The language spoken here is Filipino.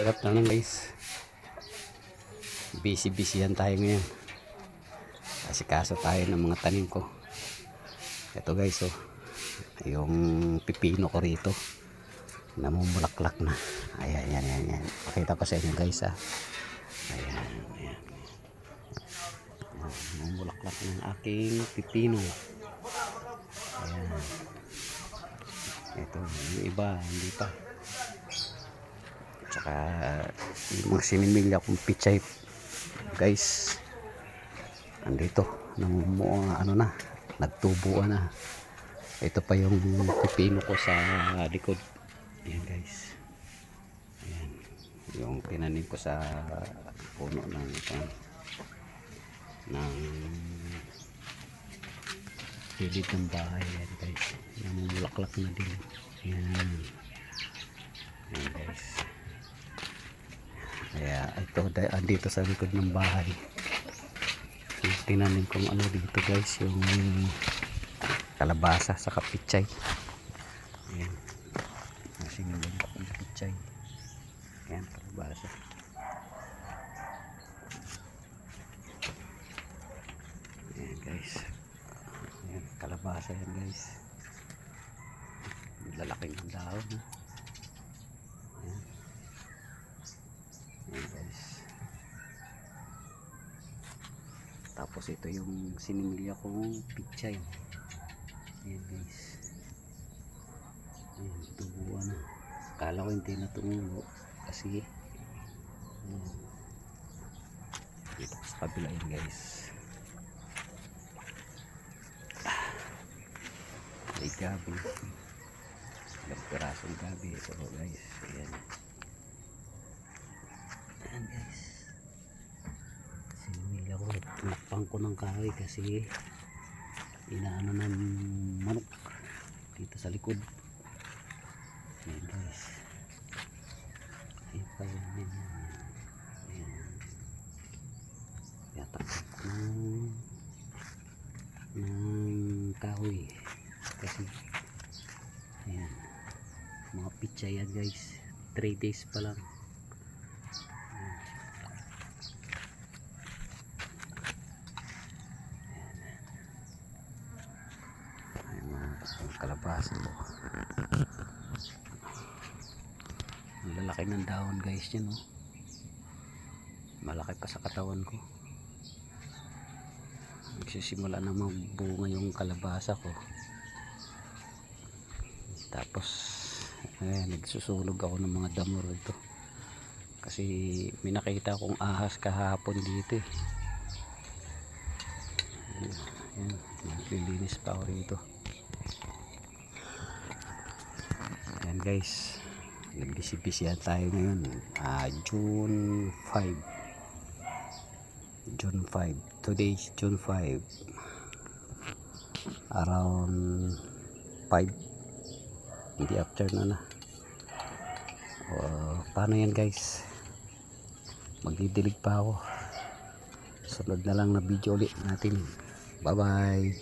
Good afternoon guys. Busy yan tayo ngayon. Kasi kaso tayo ng mga tanim ko. Ito guys, oh, yung pipino ko rito namumulaklak na. Ayan. Pakita ko sa inyo guys, ah. Ayan. Namumulaklak ng aking pipino. Ayan. Ito, yung iba hindi pa. Tsaka yung mga sinimilya kong pichay guys, andito nagtubuan na. Ito pa yung pipino ko sa likod. Ayan guys, ayan yung tinanim ko sa puno ng gilid ng bahay. Ayan guys, namumulaklak na din. Ayan guys. Kaya ito andito sa likod ng bahay. Tinanim kong ano dito guys, yung kalabasa sa kapitchay. Ayan. Sinilong ko ng kapitchay. Ayan, kalabasa. Ayan guys. Ayan, kalabasa yan guys. Lalaking ang dahon. Ayan. Ayan guys. Tapos ito yung sinimilya kong pichay. Ayan guys. Ayan, tubuan na. Akala ko hindi na tumulo kasi dito sa kabila yun guys. May gabi. Ilang pirasong gabi ito guys. Ayan. Ayan guys. Sinimilya ko. Tinakpang ko ng kahoy kasi inaano ng manok dito sa likod. Ayan guys. Ayan pa yan. Ayan. Yatakpan ko ng kahoy kasi ayan, mga pichay yan guys. 3 days pa lang. Kalabasa po. Ang lalaki ng dahon guys yan, oh. Malaki pa sa katawan ko. Nagsisimula na magbunga yung kalabasa ko. Tapos nagsusunog ako ng mga damo rito kasi may nakita akong ahas kahapon dito, eh. Ayan, naglilinis pa ako rito. Ayan guys, nagbisi-bisihan tayo ngayon. June 5. Today is June 5. Around 5 in the afternoon na. Paano yan guys? Magdidilig pa ako. Sunod na lang na video ulit natin. Bye bye.